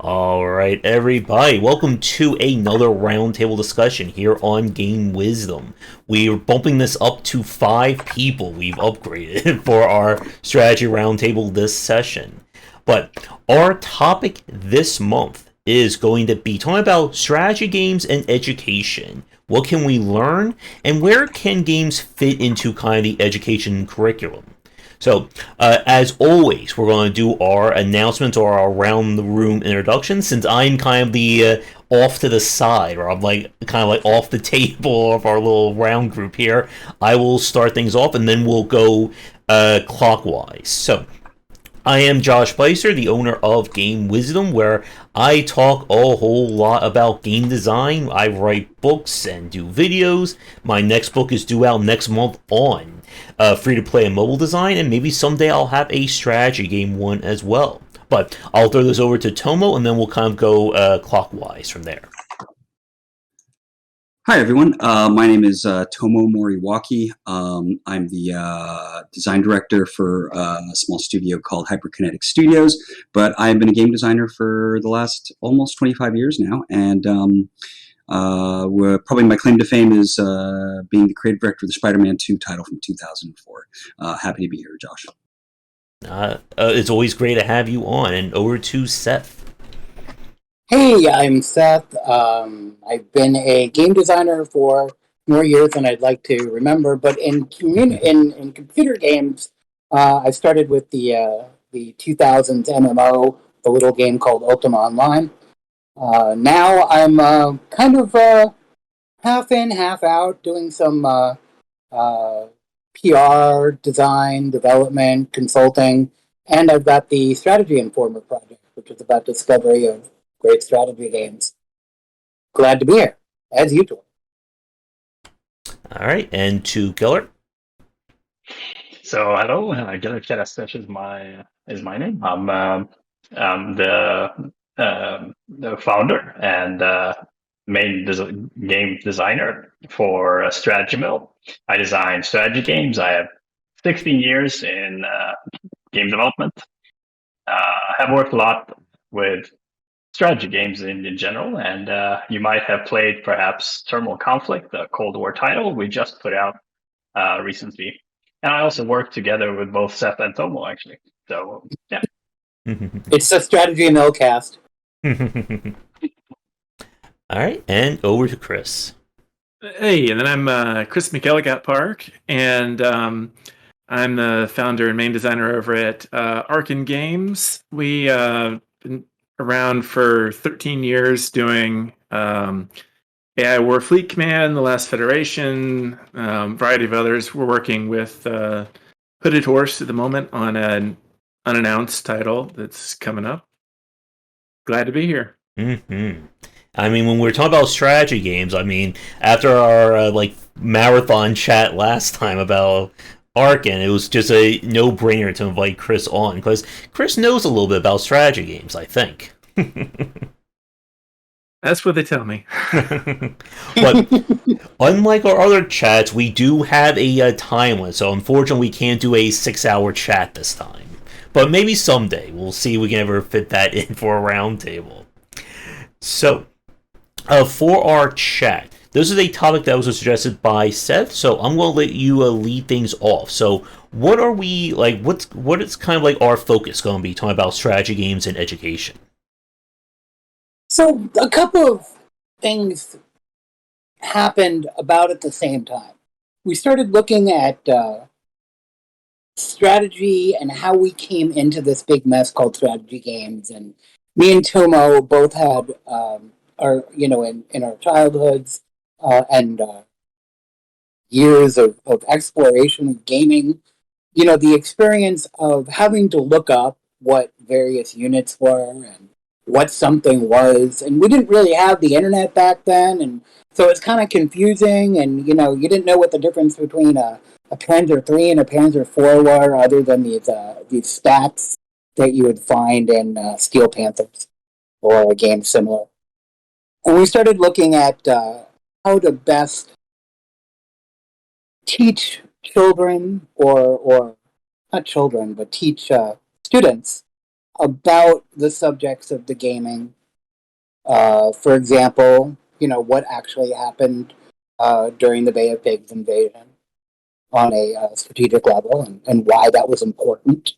All right, everybody, welcome to another roundtable discussion here on Game Wisdom. We're bumping this up to 5 people. We've upgraded for our strategy roundtable this session. But our topic this month is going to be talking about strategy games and education. What can we learn, and where can games fit into kind of the education curriculum? So, as always, we're going to do our announcements or our around the room introduction. Since I'm kind of the off to the side, or I'm like kind of like off the table of our little round group here, I will start things off, and then we'll go clockwise. So, I am Josh Spicer, the owner of Game Wisdom, where I talk a whole lot about game design. I write books and do videos. My next book is due out next month on free to play and mobile design, and maybe someday I'll have a strategy game one as well. But I'll throw this over to Tomo, and then we'll kind of go clockwise from there. Hi, everyone. My name is Tomo Moriwaki. I'm the design director for a small studio called Hyperkinetic Studios, but I've been a game designer for the last almost 25 years now, and probably my claim to fame is being the creative director of the Spider-Man 2 title from 2004. Happy to be here, Josh. It's always great to have you on, and over to Seth. Hey, I'm Seth. I've been a game designer for more years than I'd like to remember, but in computer games, I started with the 2000s MMO, the little game called Ultima Online. Now I'm kind of half in, half out, doing some PR, design, development, consulting, and I've got the Strategy Informer project, which is about discovery of great strategy games. Glad to be here, as usual. All right, and to Gellert. So hello, Gellert is my name. I'm the founder and game designer for Strategy Mill. I design strategy games. I have 16 years in game development. Have worked a lot with strategy games in general, and you might have played perhaps Terminal Conflict, the Cold War title we just put out recently. And I also work together with both Seth and Tomo, actually. So, yeah. It's a Strategy Mill cast. All right, and over to Chris. Hey, and then I'm Chris McElligott Park, and I'm the founder and main designer over at Arkin Games. We been around for 13 years doing AI War Fleet Command, The Last Federation, variety of others. We're working with Hooded Horse at the moment on an unannounced title that's coming up. Glad to be here. Mm-hmm. I mean, when we were talking about strategy games, I mean, after our marathon chat last time about Arkin, it was just a no-brainer to invite Chris on because Chris knows a little bit about strategy games, I think. That's what they tell me. But unlike our other chats, we do have a time limit, so unfortunately we can't do a 6-hour chat this time. But maybe someday we'll see if we can ever fit that in for a roundtable. So, for our chat, this is a topic that was suggested by Seth, so I'm going to let you lead things off. So, what are we, what is kind of like our focus going to be talking about strategy games and education? So, a couple of things happened about at the same time. We started looking at strategy and how we came into this big mess called strategy games. And me and Tomo both had in our childhoods and years of exploration of gaming, the experience of having to look up what various units were and what something was. And we didn't really have the internet back then, and so it's kind of confusing, and you didn't know what the difference between a Panzer III and a Panzer IV were, other than these stats that you would find in Steel Panthers or a game similar. And we started looking at how to best teach children, or not children, but teach students about the subjects of the gaming. For example, what actually happened during the Bay of Pigs invasion on a strategic level, and why that was important.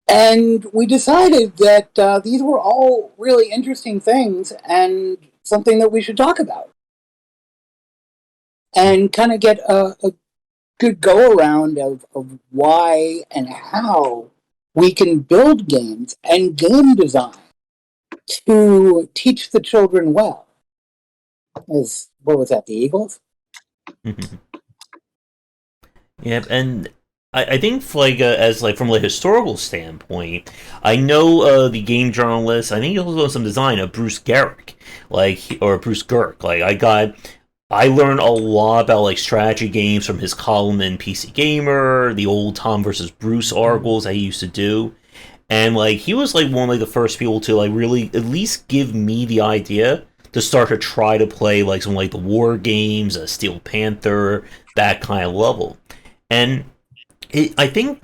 And we decided that these were all really interesting things and something that we should talk about. And kind of get a good go around of why and how we can build games and game design to teach the children well. What was that, the Eagles? Yep, and I think as from a historical standpoint, I know the game journalist. I think he also does some design of Bruce Gerrick, or Bruce Gerrick. I learned a lot about strategy games from his column in PC Gamer, the old Tom versus Bruce articles that he used to do, and he was one of the first people to really at least give me the idea to start to try to play some the war games, Steel Panther, that kind of level. And I think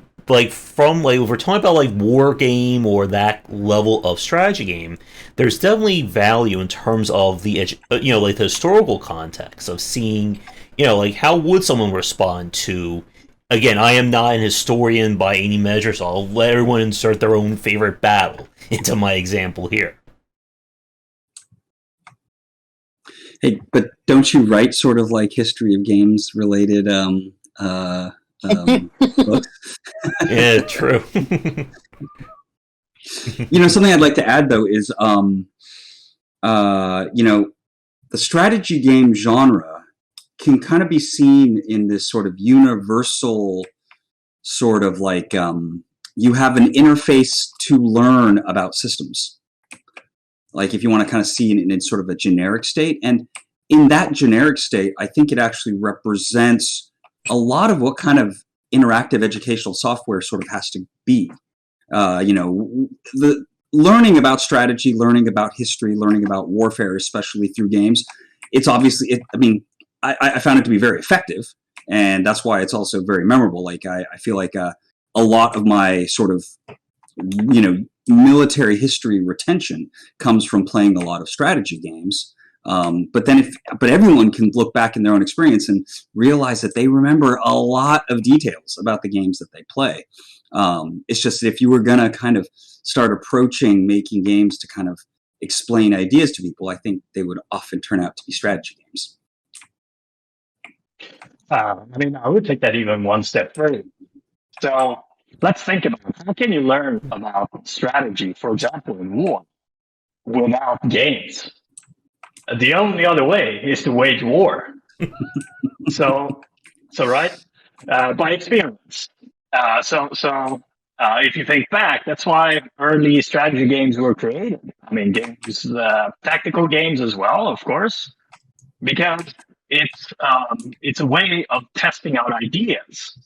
from if we're talking about war game or that level of strategy game, there's definitely value in terms of the the historical context of seeing how would someone respond to. Again, I am not an historian by any measure, so I'll let everyone insert their own favorite battle into my example here. Hey, but don't you write sort of history of games related books? Yeah, true. Something I'd like to add though is the strategy game genre can kind of be seen in this sort of universal sort of you have an interface to learn about systems. If you want to kind of see it in sort of a generic state. And in that generic state, I think it actually represents a lot of what kind of interactive educational software sort of has to be. The learning about strategy, learning about history, learning about warfare, especially through games. It's obviously, I found it to be very effective, and that's why it's also very memorable. I feel a lot of my sort of, military history retention comes from playing a lot of strategy games. But everyone can look back in their own experience and realize that they remember a lot of details about the games that they play. It's just that if you were going to kind of start approaching making games to kind of explain ideas to people, I think they would often turn out to be strategy games. I would take that even one step further. So let's think about how can you learn about strategy, for example, in war, without games? The only other way is to wage war. so right, by experience. If you think back, that's why early strategy games were created. Games, tactical games as well, of course, because it's a way of testing out ideas.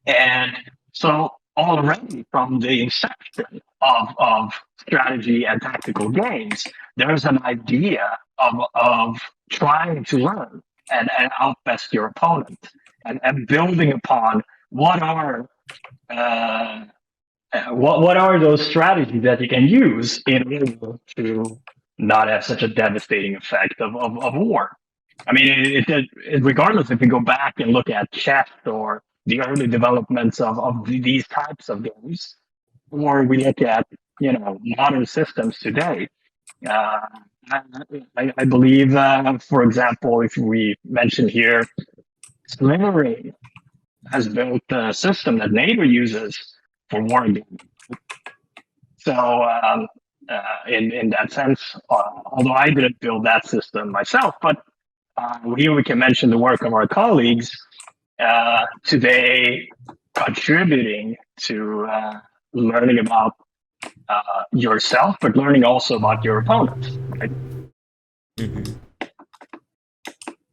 And so already from the inception of strategy and tactical games, there's an idea of trying to learn and outbest your opponent and building upon what are those strategies that you can use in order to not have such a devastating effect of war. Regardless if you go back and look at chess or the early developments of these types of games, or we look at modern systems today. I believe, for example, if we mention here, Slimmering has built a system that NATO uses for wargaming. So, in that sense, although I didn't build that system myself, but here we can mention the work of our colleagues today contributing to learning about yourself, but learning also about your opponent. Right? Mm-hmm. I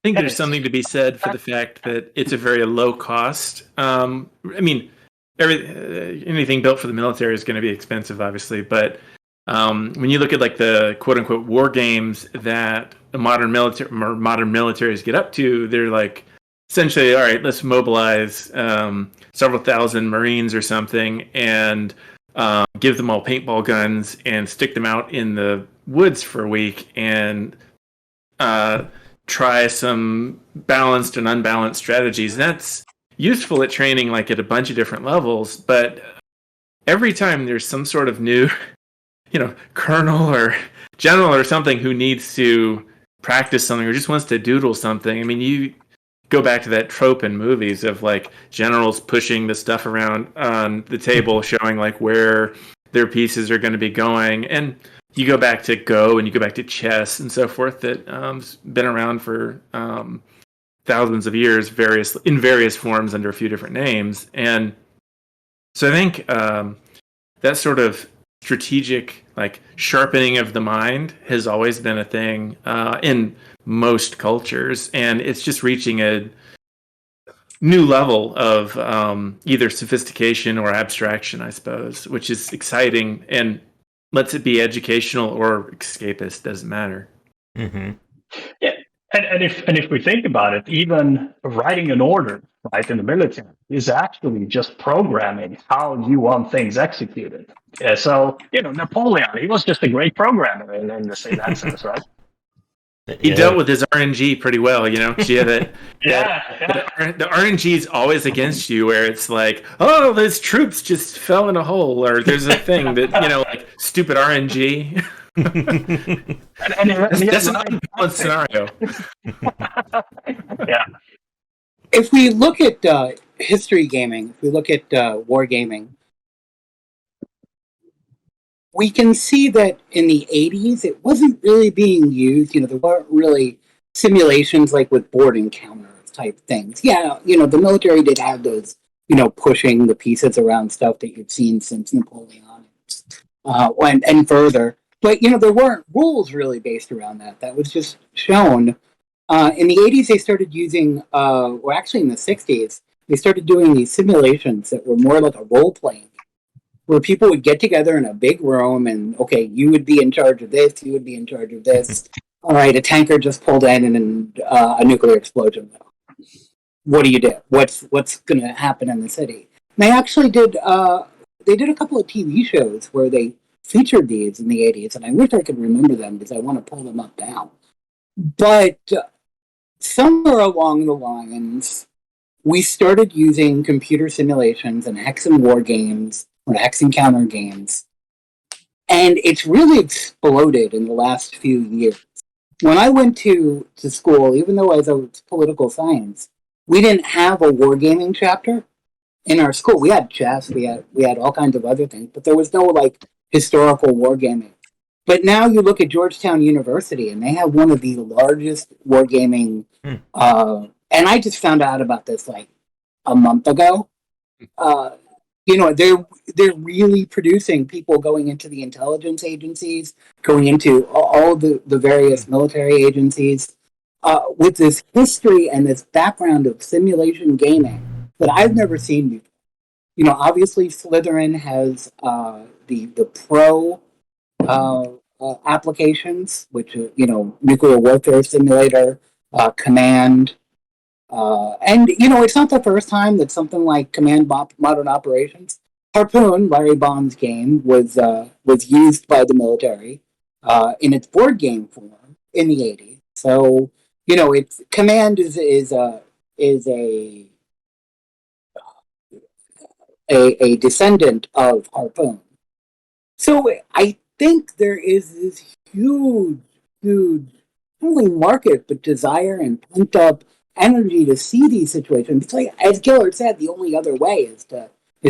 think there's something to be said for the fact that it's a very low cost. Anything built for the military is going to be expensive, obviously, but when you look at the quote unquote war games that the modern militaries get up to, they're essentially, all right, let's mobilize several thousand Marines or something and give them all paintball guns and stick them out in the woods for a week and try some balanced and unbalanced strategies. That's useful at training, like at a bunch of different levels, but every time there's some sort of new, colonel or general or something who needs to practice something or just wants to doodle something. I mean, you go back to that trope in movies of like generals pushing the stuff around on the table, showing like where their pieces are going to be going. And you go back to Go and you go back to chess and so forth that been around for thousands of years, in various forms under a few different names. And so I think that sort of strategic, like sharpening of the mind, has always been a thing in most cultures, and it's just reaching a new level of either sophistication or abstraction, I suppose, which is exciting and lets it be educational or escapist, doesn't matter. Mm-hmm. Yeah, and if we think about it, even writing an order, right, in the military is actually just programming how you want things executed. So Napoleon, he was just a great programmer in that sense, right? He dealt with his RNG pretty well, She had that. The RNG is always against you, where it's like, oh, those troops just fell in a hole, or there's a thing that like stupid RNG. That's an unbalanced scenario. Yeah. If we look at history gaming, if we look at wargaming, we can see that in the 80s, it wasn't really being used. There weren't really simulations like with board encounters type things. Yeah, the military did have those, pushing the pieces around stuff that you've seen since Napoleon and further. But, there weren't rules really based around that. That was just shown. In the 80s, they started using, or actually in the 60s, they started doing these simulations that were more like a role-playing, where people would get together in a big room and, okay, you would be in charge of this, you would be in charge of this. All right, a tanker just pulled in and a nuclear explosion. What do you do? What's going to happen in the city? And they actually did, they did a couple of TV shows where they featured these in the 80s, and I wish I could remember them because I want to pull them up now. But somewhere along the lines, we started using computer simulations and hex and war games, or hex encounter games, and it's really exploded in the last few years. When I went to school, even though I was political science, we didn't have a wargaming chapter in our school. We had chess, we had all kinds of other things, but there was no like historical wargaming. But now you look at Georgetown University, and they have one of the largest wargaming. And I just found out about this like a month ago. They're really producing people going into the intelligence agencies, going into all the various military agencies, with this history and this background of simulation gaming that I've never seen before. Obviously Slytherin has the pro applications, which nuclear warfare simulator, command. And it's not the first time that something like Command Modern Operations, Harpoon, Larry Bond's game, was used by the military in its board game form in the 80s. So it's Command is a descendant of Harpoon. So I think there is this huge, not only market but desire and pent up energy to see these situations. It's like, as Gellert said, the only other way is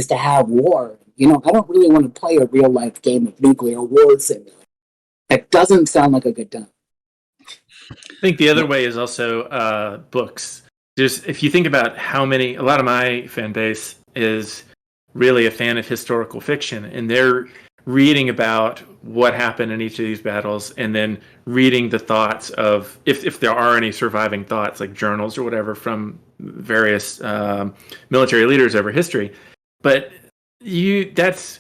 to have war. I don't really want to play a real life game of nuclear war simulator. That doesn't sound like a good time. I think the other way is also books. If you think about a lot of my fan base is really a fan of historical fiction, and they're reading about what happened in each of these battles, and then reading the thoughts of, if there are any surviving thoughts, like journals or whatever from various military leaders over history. But that's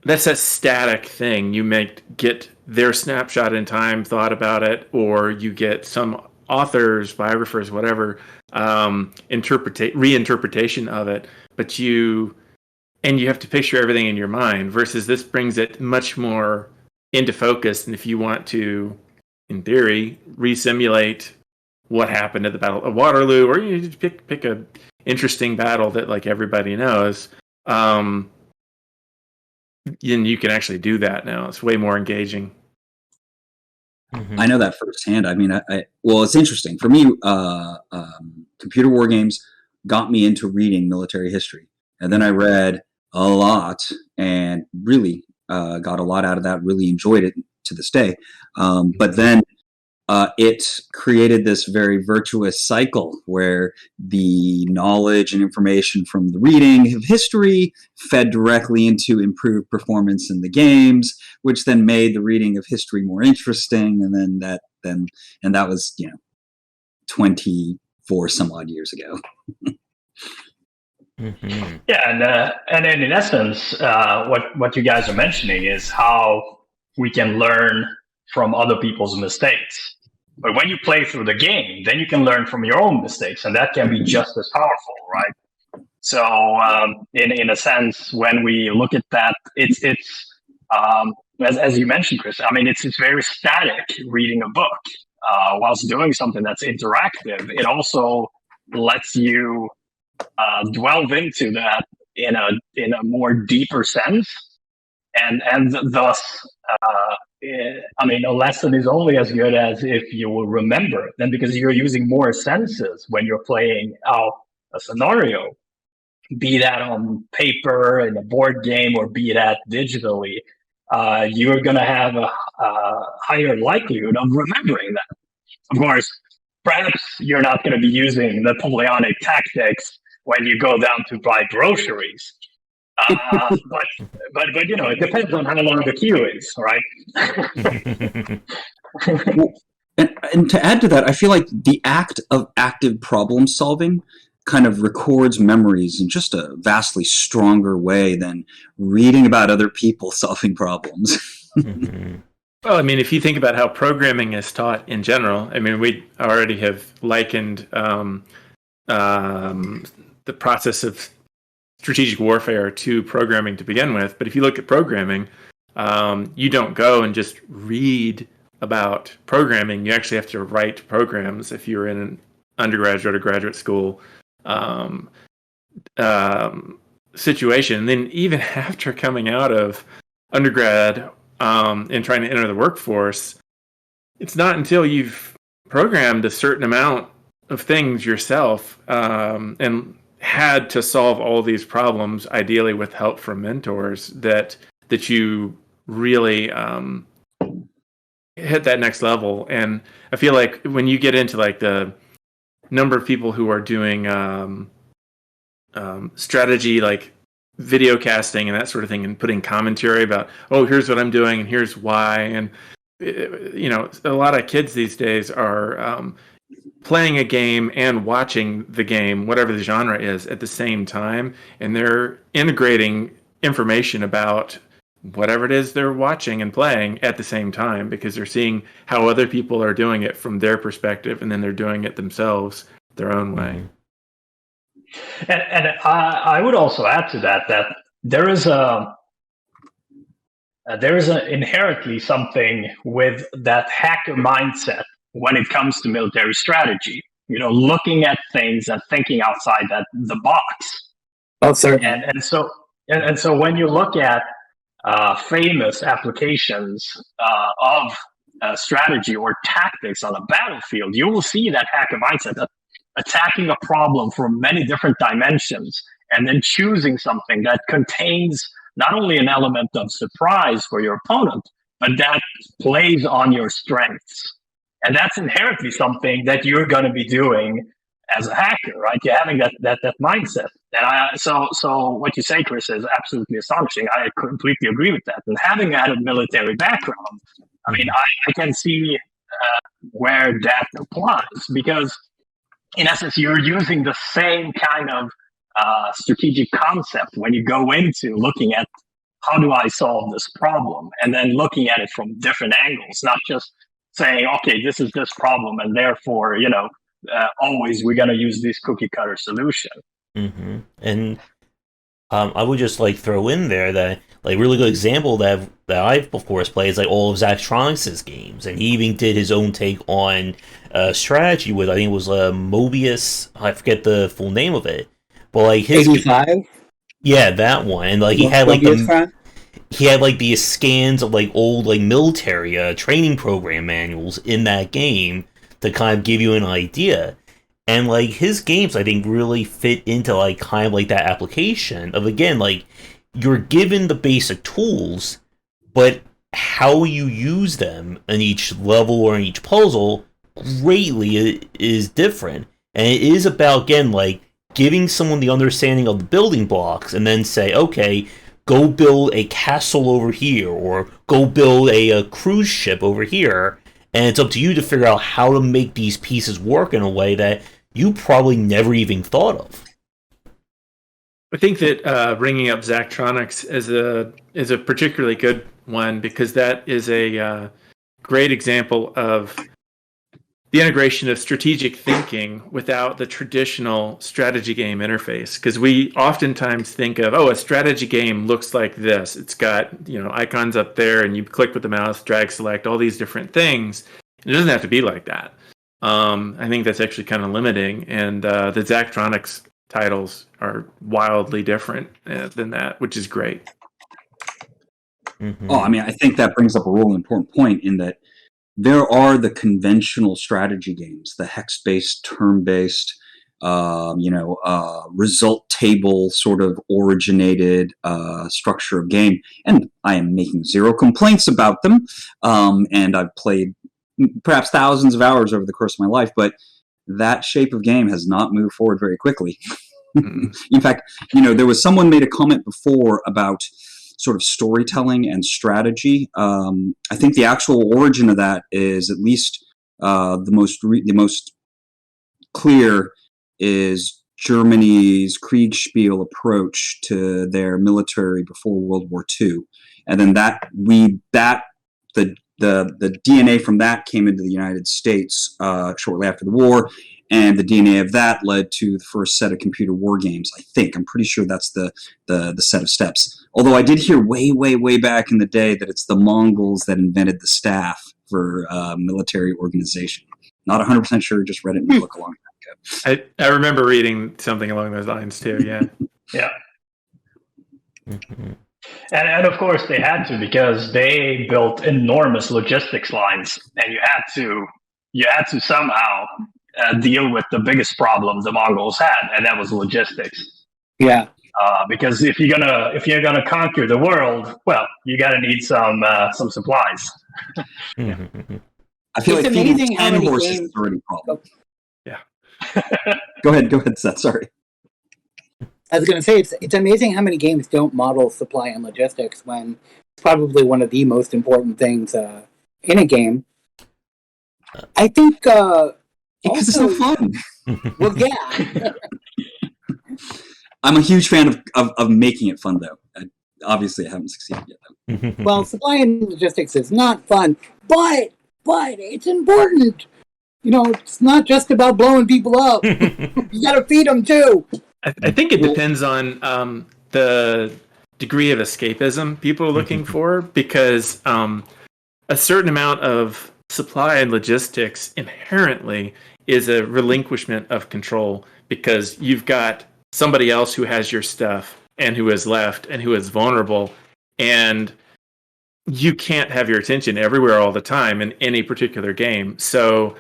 a static thing. You may get their snapshot in time, thought about it, or you get some authors, biographers, whatever, reinterpretation of it, but you have to picture everything in your mind, versus this brings it much more into focus. And if you want to, in theory, re-simulate what happened at the Battle of Waterloo, or you just pick a interesting battle that like everybody knows, and you can actually do that now. It's way more engaging. I know that firsthand. I mean, well, it's interesting for me. Computer war games got me into reading military history, and then I read a lot and really got a lot out of that. Really enjoyed it to this day. But then it created this very virtuous cycle where the knowledge and information from the reading of history fed directly into improved performance in the games, which then made the reading of history more interesting. And then that was 24 some odd years ago. Mm-hmm. Yeah, and then in essence, what you guys are mentioning is how we can learn from other people's mistakes. But when you play through the game, then you can learn from your own mistakes, and that can be just as powerful, right? So, in a sense, when we look at that, it's as you mentioned, Chris. I mean, it's very static reading a book. Whilst doing something that's interactive, it also lets you delve into that in a more deeper sense, and thus. I mean, a lesson is only as good as if you will remember it. And because you're using more senses when you're playing out a scenario, be that on paper in a board game or be that digitally, you're going to have a higher likelihood of remembering that. Of course, perhaps you're not going to be using Napoleonic tactics when you go down to buy groceries. But it depends on how long the queue is, right? and to add to that, I feel like the act of active problem solving kind of records memories in just a vastly stronger way than reading about other people solving problems. Well, I mean, if you think about how programming is taught in general, I mean, we already have likened the process of strategic warfare to programming to begin with. But if you look at programming, you don't go and just read about programming. You actually have to write programs if you're in an undergraduate or graduate school situation. And then even after coming out of undergrad and trying to enter the workforce, it's not until you've programmed a certain amount of things yourself and had to solve all these problems, ideally with help from mentors, that you really hit that next level. And I feel like when you get into like the number of people who are doing strategy, like video casting and that sort of thing, and putting commentary about, oh, here's what I'm doing and here's why, and a lot of kids these days are playing a game and watching the game, whatever the genre is, at the same time, and they're integrating information about whatever it is they're watching and playing at the same time, because they're seeing how other people are doing it from their perspective, and then they're doing it themselves their own way. And I would also add to that there is inherently something with that hacker mindset when it comes to military strategy, looking at things and thinking outside the box. Oh, certainly. And so when you look at famous applications of strategy or tactics on a battlefield, you will see that hacker mindset, attacking a problem from many different dimensions and then choosing something that contains not only an element of surprise for your opponent, but that plays on your strengths. And that's inherently something that you're going to be doing as a hacker, right? You're having that mindset. And so what you say, Chris, is absolutely astonishing. I completely agree with that. And having had a military background, I mean, I can see where that applies, because in essence, you're using the same kind of strategic concept when you go into looking at how do I solve this problem, and then looking at it from different angles, not just saying, okay, this is this problem, and therefore, always we're going to use this cookie cutter solution. And I would just like throw in there that like really good example that I've of course played is like all of Zachtronics' games, and he even did his own take on strategy with, I think it was Mobius. I forget the full name of it, but like his 85. Yeah, that one, and like he had like the scans of like old like military training program manuals in that game to kind of give you an idea. And like his games, I think, really fit into like kind of like that application of, again, like you're given the basic tools, but how you use them in each level or in each puzzle greatly is different. And it is about, again, like giving someone the understanding of the building blocks and then say, okay, go build a castle over here or go build a cruise ship over here. And it's up to you to figure out how to make these pieces work in a way that you probably never even thought of. I think that bringing up Zachtronics is a particularly good one, because that is a great example of the integration of strategic thinking without the traditional strategy game interface. Because we oftentimes think of, a strategy game looks like this. It's got, icons up there and you click with the mouse, drag, select, all these different things. It doesn't have to be like that. I think that's actually kind of limiting. And the Zachtronics titles are wildly different than that, which is great. Oh, I mean, I think that brings up a really important point in that there are the conventional strategy games, the hex-based, turn-based, result table sort of originated structure of game. And I am making zero complaints about them. And I've played perhaps thousands of hours over the course of my life, but that shape of game has not moved forward very quickly. In fact, there was someone made a comment before about sort of storytelling and strategy. I think the actual origin of that is, at least the most clear, is Germany's Kriegspiel approach to their military before World War II, and then the DNA from that came into the United States shortly after the war. And the DNA of that led to the first set of computer war games, I think. I'm pretty sure that's the set of steps. Although I did hear way, way, way back in the day that it's the Mongols that invented the staff for military organization. Not 100% sure, just read it in the book a long time ago. I remember reading something along those lines too, yeah. Yeah. And of course they had to, because they built enormous logistics lines, and you had to somehow deal with the biggest problem the Mongols had, and that was logistics. Yeah. Because if you're gonna conquer the world, well, you gotta need some supplies. I feel it's like amazing how 10 many horses games. is already a problem. Yeah. Go ahead, Seth. Sorry. I was going to say, it's amazing how many games don't model supply and logistics, when it's probably one of the most important things in a game. I think because it's so fun. Well, yeah. I'm a huge fan of making it fun, though. Obviously, I haven't succeeded yet, though. Well, supply and logistics is not fun, but it's important. It's not just about blowing people up. You got to feed them too. I think it depends on the degree of escapism people are looking for, because a certain amount of supply and logistics inherently is a relinquishment of control, because you've got somebody else who has your stuff and who is left and who is vulnerable, and you can't have your attention everywhere all the time in any particular game. So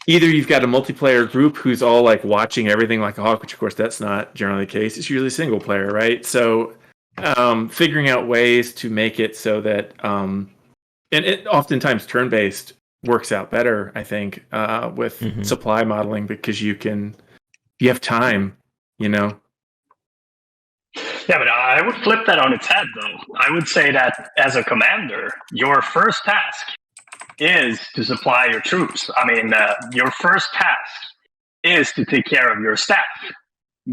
either you've got a multiplayer group who's all like watching everything like a hawk, which of course that's not generally the case. It's usually single player, right? So figuring out ways to make it so that, and it oftentimes turn-based works out better, I think, with supply modeling, because you have time, Yeah, but I would flip that on its head, though. I would say that as a commander, your first task is to supply your troops. I mean, your first task is to take care of your staff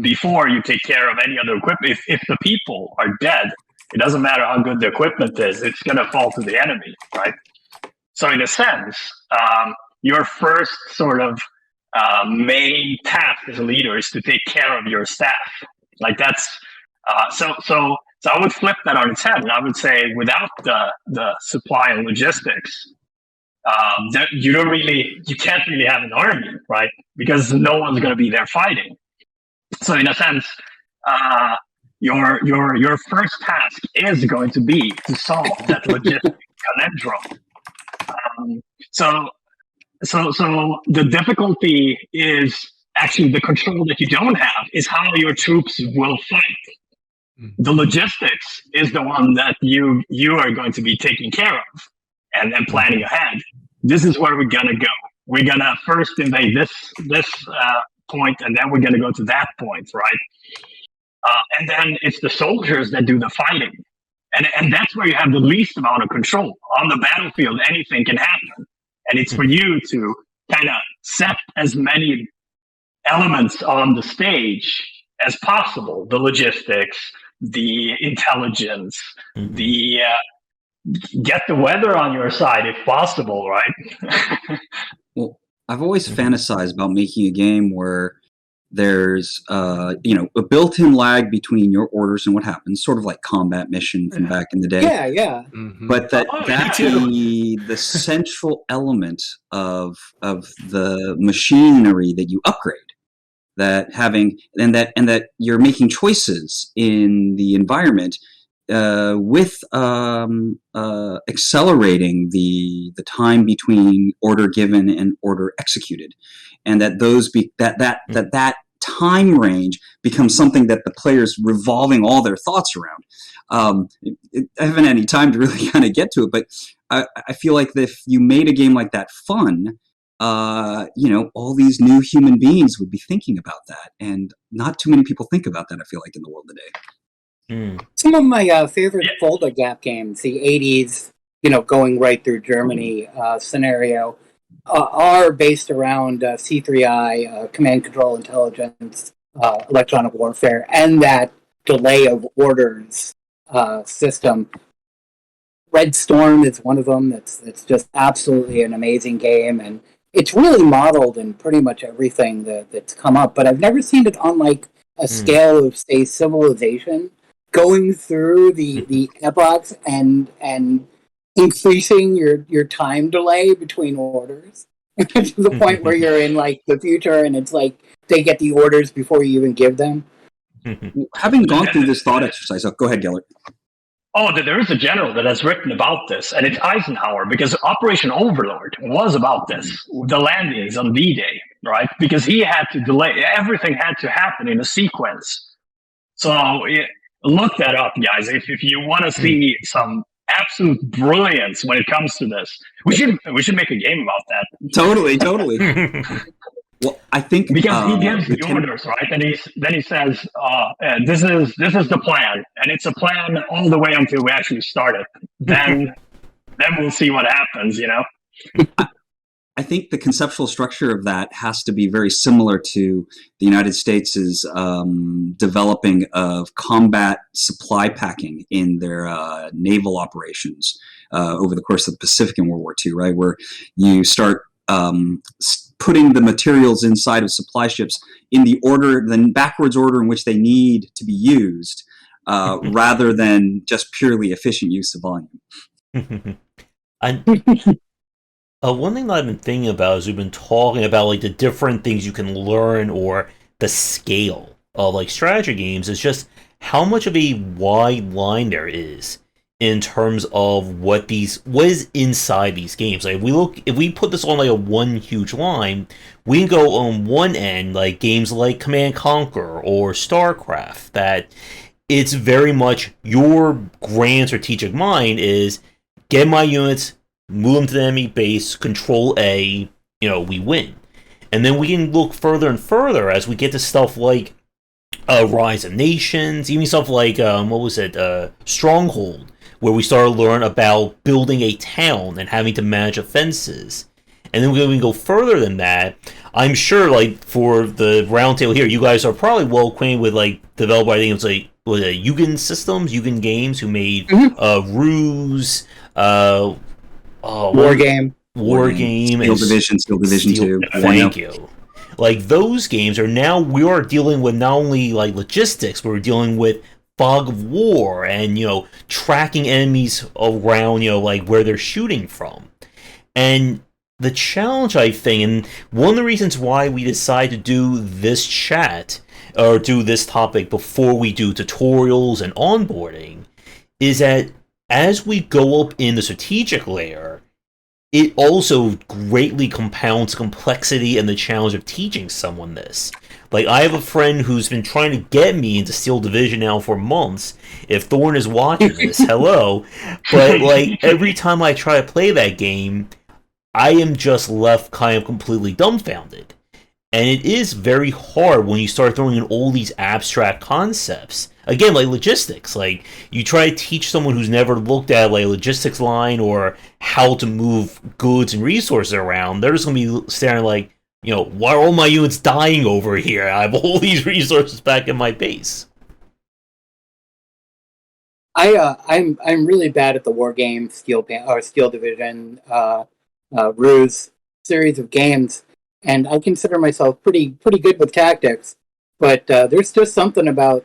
before you take care of any other equipment. If the people are dead, it doesn't matter how good the equipment is, it's going to fall to the enemy, right? So in a sense, your first sort of main task as a leader is to take care of your staff. Like that's so I would flip that on its head, and I would say without the supply and logistics, you can't really have an army, right? Because no one's going to be there fighting. So in a sense, your first task is going to be to solve that logistic conundrum. So the difficulty is actually the control that you don't have is how your troops will fight. The logistics is the one that you are going to be taking care of and planning ahead. This is where we're gonna go. We're gonna first invade this point, and then we're gonna go to that point, right? And then it's the soldiers that do the fighting, and that's where you have the least amount of control. On the battlefield, anything can happen, and it's for you to kind of set as many elements on the stage as possible: the logistics, the intelligence, the get the weather on your side if possible, right? Well, I've always fantasized about making a game where there's a built-in lag between your orders and what happens, sort of like combat mission from back in the day. Yeah. But that be the central element of the machinery that you upgrade. That you're making choices in the environment with accelerating the time between order given and order executed, and that that time range becomes something that the players revolving all their thoughts around. I haven't had any time to really kind of get to it, but I feel like if you made a game like that fun, all these new human beings would be thinking about that, and not too many people think about that, I feel like, in the world today. Some of my favorite Folder Gap games, the 80s, going right through Germany scenario, are based around C3I, command control intelligence, electronic warfare, and that delay of orders system. Red Storm is one of them. That's just absolutely an amazing game, and it's really modeled in pretty much everything that's come up. But I've never seen it on like a scale of, say, Civilization, going through the epochs and increasing your time delay between orders to the point where you're in like the future, and it's like they get the orders before you even give them. Having gone through this thought exercise, go ahead, Gellert. Oh, there is a general that has written about this, and it's Eisenhower, because Operation Overlord was about this, the landings on D-Day, right? Because he had to delay, everything had to happen in a sequence. So look that up, guys. If you want to see some absolute brilliance when it comes to this, we should make a game about that. Totally. Well, I think because he gives the orders, right? And he says, "This is the plan, and it's a plan all the way until we actually start it. Then we'll see what happens." I think the conceptual structure of that has to be very similar to the United States' developing of combat supply packing in their naval operations over the course of the Pacific in World War II, right? Where you start putting the materials inside of supply ships in the backwards order in which they need to be used, rather than just purely efficient use of volume. One thing that I've been thinking about is we've been talking about like the different things you can learn or the scale of like strategy games is just how much of a wide line there is in terms of what is inside these games. Like if we put this on like a one huge line, we can go on one end like games like Command & Conquer or StarCraft, that it's very much your grand strategic mind is get my units, move them to the enemy base, control A, we win. And then we can look further and further as we get to stuff like Rise of Nations, even stuff like Stronghold, where we start to learn about building a town and having to manage offenses. And then we can go further than that. I'm sure, like, for the roundtable here, you guys are probably well acquainted with, like, developed by, I think it's like, Yugen Systems, Yugen Games, who made Ruse, War Game. War Game, Steel Division 2. Thank you. Like, those games are now, we are dealing with not only like logistics, but we're dealing with fog of war and, tracking enemies around, like where they're shooting from. And the challenge, I think, and one of the reasons why we decided to do this chat or do this topic before we do tutorials and onboarding, is that as we go up in the strategic layer, it also greatly compounds complexity and the challenge of teaching someone this. Like, I have a friend who's been trying to get me into Steel Division now for months. If Thorn is watching this, hello. But, like, every time I try to play that game, I am just left kind of completely dumbfounded. And it is very hard when you start throwing in all these abstract concepts. Again, like logistics. Like, you try to teach someone who's never looked at like a logistics line or how to move goods and resources around. They're just going to be staring like, why are all my units dying over here? I have all these resources back in my base. I'm really bad at the War Game, Steel Division, Ruse series of games, and I consider myself pretty good with tactics. But there's just something about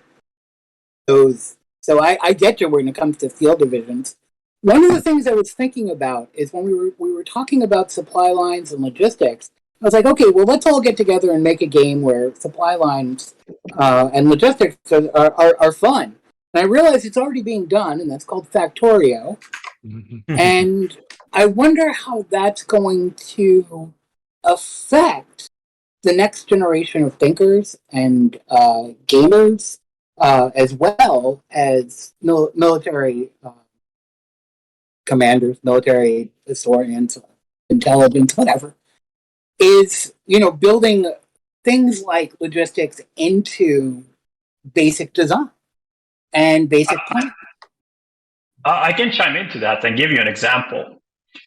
those. So I get you when it comes to Steel Divisions. One of the things I was thinking about is when we were talking about supply lines and logistics, I was like, okay, well, let's all get together and make a game where supply lines and logistics are fun. And I realize it's already being done, and that's called Factorio. And I wonder how that's going to affect the next generation of thinkers and gamers, as well as military commanders, military historians, intelligence, whatever, is, building things like logistics into basic design and basic planning. I can chime into that and give you an example.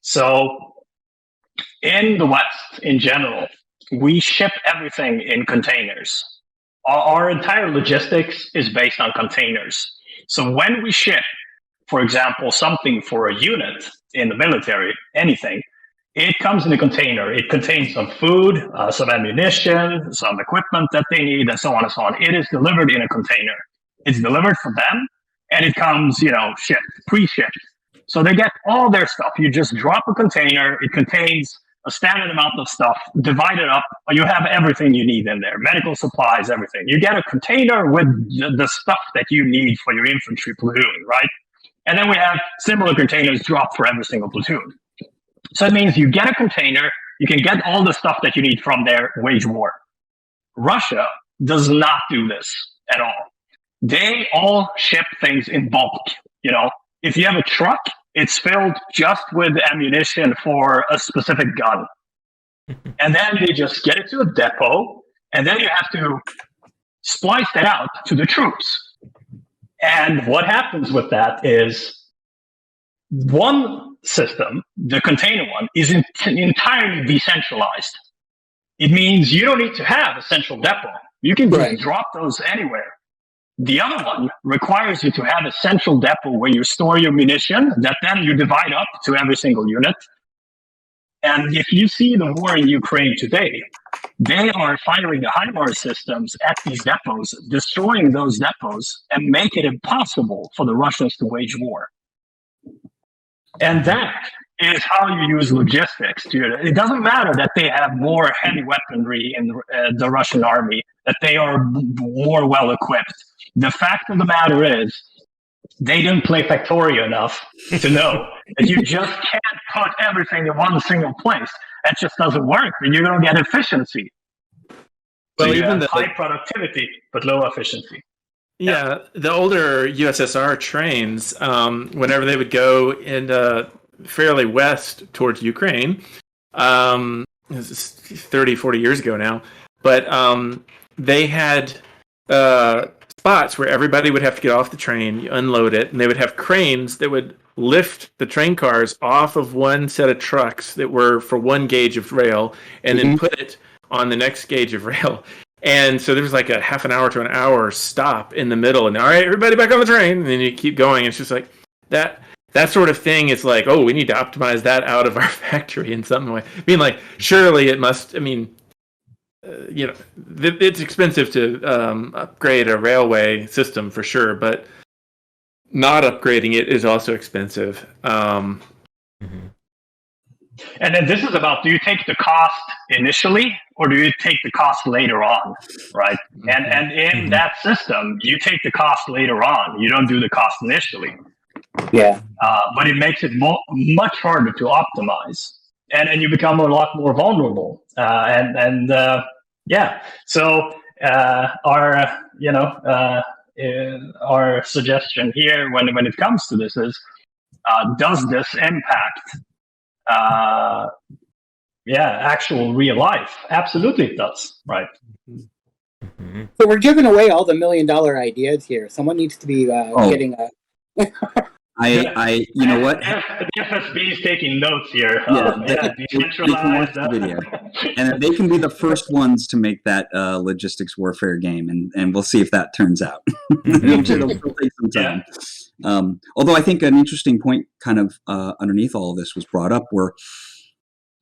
So in the West, in general, we ship everything in containers. Our entire logistics is based on containers. So when we ship, for example, something for a unit in the military, anything, it comes in a container. It contains some food, some ammunition, some equipment that they need, and so on and so on. It is delivered in a container. It's delivered for them, and it comes, shipped, pre-shipped. So they get all their stuff. You just drop a container. It contains a standard amount of stuff, divide it up. You have everything you need in there, medical supplies, everything. You get a container with the stuff that you need for your infantry platoon, right? And then we have similar containers dropped for every single platoon. So it means you get a container, you can get all the stuff that you need from there, wage war. Russia does not do this at all. They all ship things in bulk. If you have a truck, it's filled just with ammunition for a specific gun. And then they just get it to a depot, and then you have to splice that out to the troops. And what happens with that is one system, the container one, is entirely decentralized. It means you don't need to have a central depot. You can just drop those anywhere. The other one requires you to have a central depot where you store your munition that then you divide up to every single unit. And if you see the war in Ukraine today, they are firing the HIMARS systems at these depots, destroying those depots, and make it impossible for the Russians to wage war. And that is how you use logistics. It doesn't matter that they have more heavy weaponry in the Russian army, that they are more well equipped. The fact of the matter is, they didn't play Factorio enough to know that you just can't put everything in one single place. That just doesn't work, and you don't get efficiency. So you have high productivity, but low efficiency. Yeah, the older USSR trains, whenever they would go in fairly west towards Ukraine, this is 30, 40 years ago now, but they had spots where everybody would have to get off the train, you unload it, and they would have cranes that would lift the train cars off of one set of trucks that were for one gauge of rail, and then put it on the next gauge of rail. And so there was like a half an hour to an hour stop in the middle, and all right, everybody back on the train, and then you keep going. It's just like that. that sort of thing is like, oh, we need to optimize that out of our factory in some way. I mean, like, surely it must. I mean, it's expensive to upgrade a railway system for sure, but not upgrading it is also expensive. Mm-hmm. And then this is about, do you take the cost initially or do you take the cost later on, right? And in that system, you take the cost later on. You don't do the cost initially. Yeah. But it makes it much harder to optimize. And you become a lot more vulnerable. So our suggestion here when it comes to this is, does this impact actual real life? Absolutely it does, right? Mm-hmm. So we're giving away all the $1 million ideas here. Someone needs to be getting a... you know what? The FSB is taking notes here. They can watch the video, and they can be the first ones to make that logistics warfare game, and we'll see if that turns out. It'll take some time. Although I think an interesting point kind of underneath all of this was brought up, where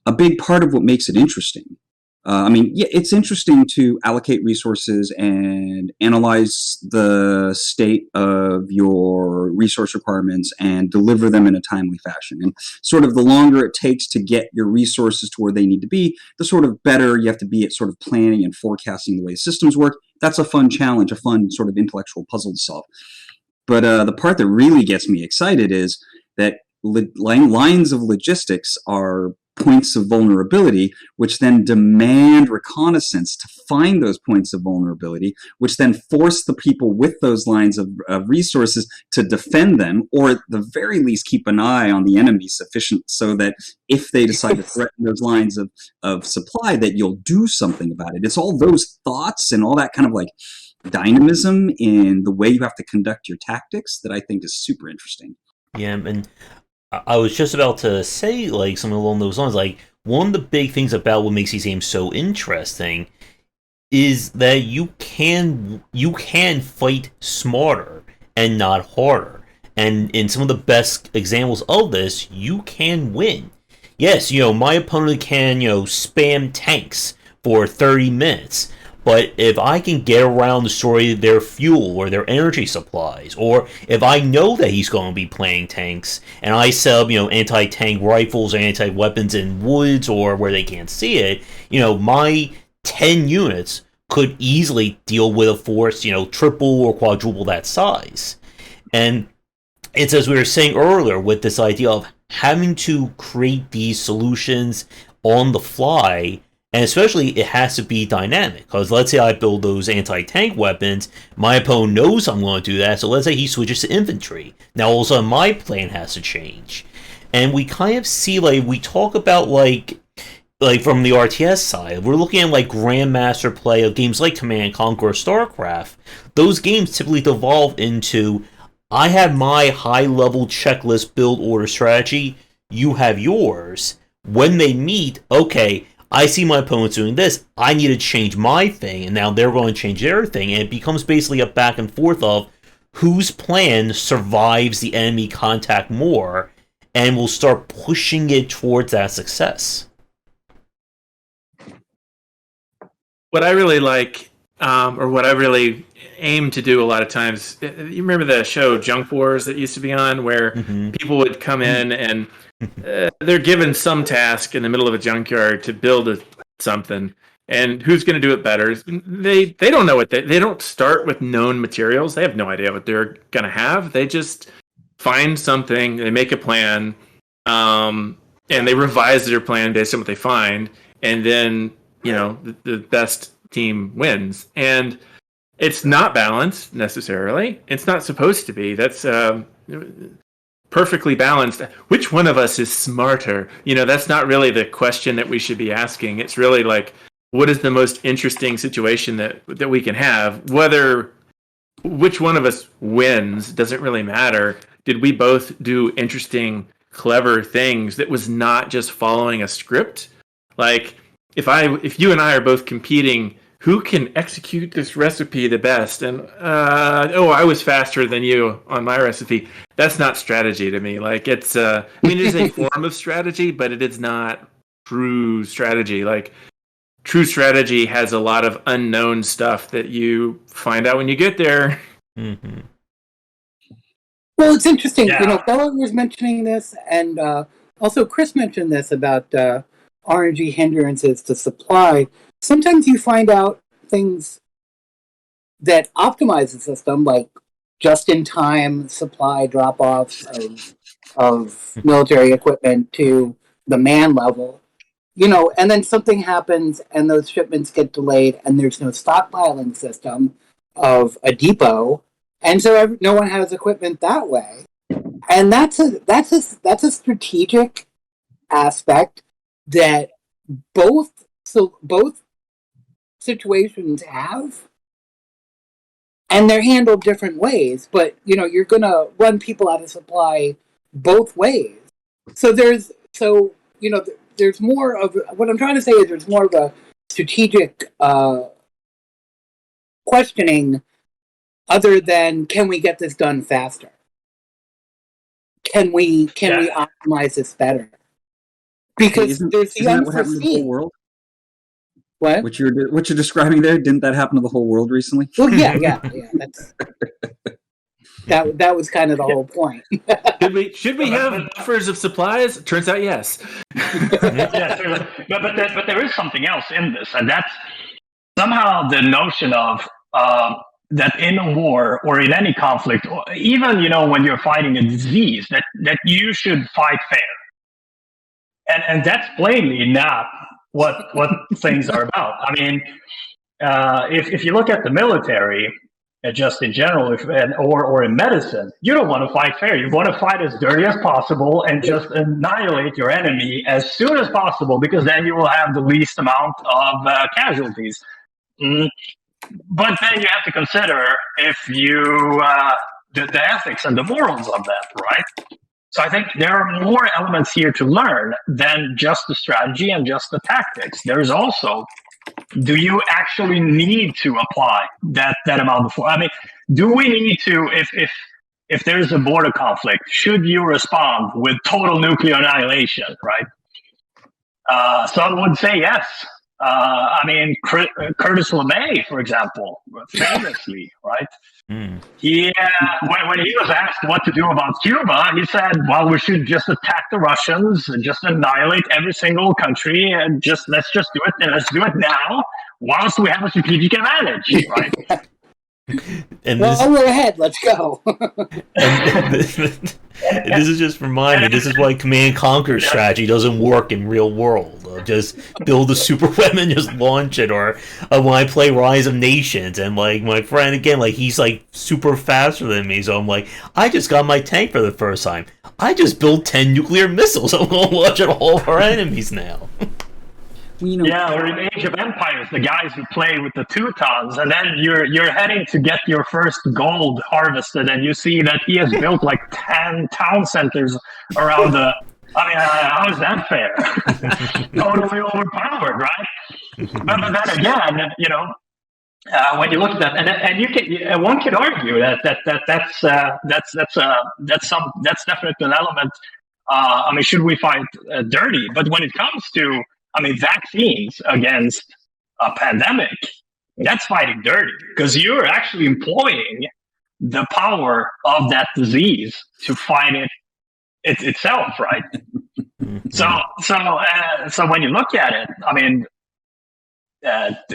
a big part of what makes it interesting. It's interesting to allocate resources and analyze the state of your resource requirements and deliver them in a timely fashion. And sort of the longer it takes to get your resources to where they need to be, the sort of better you have to be at sort of planning and forecasting the way systems work. That's a fun challenge, a fun sort of intellectual puzzle to solve. But the part that really gets me excited is that lines of logistics are points of vulnerability, which then demand reconnaissance to find those points of vulnerability, which then force the people with those lines of resources to defend them, or at the very least keep an eye on the enemy sufficient so that if they decide to threaten those lines of supply, that you'll do something about it. It's all those thoughts and all that kind of like dynamism in the way you have to conduct your tactics that I think is super interesting. Yeah, and I was just about to say, like, something along those lines. Like, one of the big things about what makes these games so interesting is that you can fight smarter and not harder. And in some of the best examples of this, you can win. Yes, my opponent can, spam tanks for 30 minutes. But if I can get around the story of their fuel or their energy supplies, or if I know that he's going to be playing tanks, and I set up, anti-tank rifles and anti-weapons in woods or where they can't see it, my 10 units could easily deal with a force, triple or quadruple that size. And it's as we were saying earlier with this idea of having to create these solutions on the fly. And especially, it has to be dynamic. Because let's say I build those anti-tank weapons, my opponent knows I'm going to do that, so let's say he switches to infantry. Now, all of a sudden, my plan has to change. And we kind of see, like, we talk about, like from the RTS side, we're looking at, like, Grandmaster play of games like Command & Conquer or StarCraft. Those games typically devolve into, I have my high-level checklist build order strategy, you have yours. When they meet, okay, I see my opponents doing this, I need to change my thing, and now they're going to change their thing, and it becomes basically a back and forth of whose plan survives the enemy contact more, and will start pushing it towards that success. What I really like, or what I really aim to do a lot of times, you remember the show Junk Wars that used to be on, where people would come in and they're given some task in the middle of a junkyard to build something, and who's going to do it better? They don't know what they don't start with known materials. They have no idea what they're going to have. They just find something, they make a plan, and they revise their plan based on what they find, and then the best team wins. And it's not balanced necessarily. It's not supposed to be. That's perfectly balanced. Which one of us is smarter? That's not really the question that we should be asking. It's really like, what is the most interesting situation that we can have? Which one of us wins doesn't really matter. Did we both do interesting, clever things that was not just following a script? Like, if you and I are both competing who can execute this recipe the best? And I was faster than you on my recipe. That's not strategy to me. Like it's, I mean, it is a form of strategy, but it is not true strategy. Like true strategy has a lot of unknown stuff that you find out when you get there. Mm-hmm. Well, it's interesting. Yeah. You know, Gellert was mentioning this, and also Chris mentioned this about RNG hindrances to supply. Sometimes you find out things that optimize the system, like just-in-time supply drop-offs of military equipment to the man level. You know, and then something happens, and those shipments get delayed, and there's no stockpiling system of a depot, and so no one has equipment that way. And that's a strategic aspect that both situations have, and they're handled different ways. But you know, you're gonna run people out of supply both ways. So there's more of what I'm trying to say is there's more of a strategic questioning, other than can we get this done faster? Can we optimize this better? Because there's the isn't that what happened to the whole unforeseen. world? What? What you're describing there, didn't that happen to the whole world recently? Well, yeah. That was kind of the whole point. Should we have buffers of supplies? Turns out, yes. Yeah, but there is something else in this, and that's somehow the notion of that in a war or in any conflict, or even when you're fighting a disease, that you should fight fair, and that's plainly not what things are about. I mean, if you look at the military, just in general, or in medicine, you don't want to fight fair. You want to fight as dirty as possible and just annihilate your enemy as soon as possible, because then you will have the least amount of casualties. But then you have to consider if you the ethics and the morals of that, right? So I think there are more elements here to learn than just the strategy and just the tactics. There's also, do you actually need to apply that amount of force? I mean, do we need to, if there's a border conflict, should you respond with total nuclear annihilation, right? Some would say yes. I mean, Curtis LeMay, for example, famously, right? He, when he was asked what to do about Cuba, he said, well, we should just attack the Russians and just annihilate every single country, and let's just do it, and let's do it now whilst we have a strategic advantage, right? And we're ahead. Let's go. This is just remind me. This is why command and conquer strategy doesn't work in real world. Just build a super weapon, just launch it. Or when I play Rise of Nations, and like my friend again, like he's like super faster than me, so I'm like, I just got my tank for the first time. I just built 10 nuclear missiles. I'm gonna launch at all of our enemies now. Yeah, or in Age of Empires, the guys who play with the Teutons, and then you're heading to get your first gold harvested, and you see that he has built like 10 town centers around the. I mean, how is that fair? Totally overpowered, right? But then again, when you look at that, and you can, one could argue that's definitely an element. I mean, should we fight dirty? But when it comes to vaccines against a pandemic, that's fighting dirty, because you're actually employing the power of that disease to fight it itself, right? So when you look at it, I mean,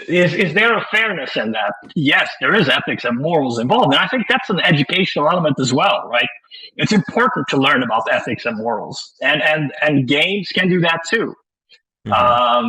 is there a fairness in that? Yes, there is ethics and morals involved, and I think that's an educational element as well, right? It's important to learn about ethics and morals, and games can do that too. Yeah.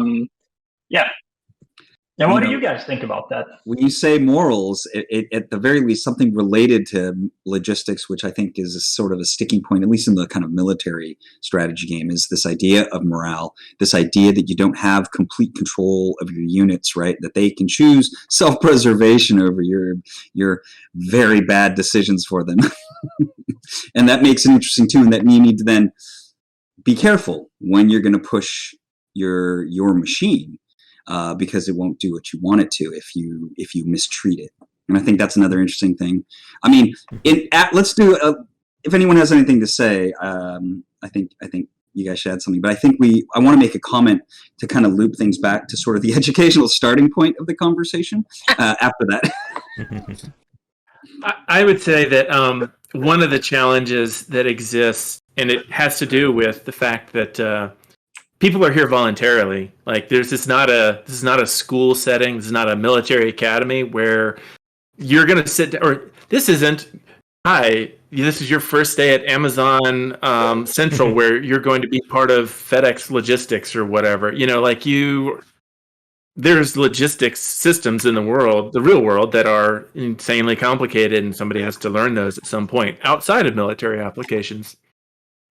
And what do you guys think about that? When you say morals, it at the very least, something related to logistics, which I think is a sort of a sticking point, at least in the kind of military strategy game, is this idea of morale, this idea that you don't have complete control of your units, right? That they can choose self-preservation over your very bad decisions for them. And that makes it interesting too, and that you need to then be careful when you're going to push your machine. because it won't do what you want it to if you mistreat it. And I think that's another interesting thing. I mean, let's do. If anyone has anything to say, I think you guys should add something. But I think I want to make a comment to kind of loop things back to sort of the educational starting point of the conversation after that. I would say that one of the challenges that exists, and it has to do with the fact that people are here voluntarily. Like, this is not a school setting. This is not a military academy where you're going to sit down, or this isn't. Hi, this is your first day at Amazon Central, where you're going to be part of FedEx Logistics or whatever. There's logistics systems in the real world, that are insanely complicated, and somebody has to learn those at some point outside of military applications.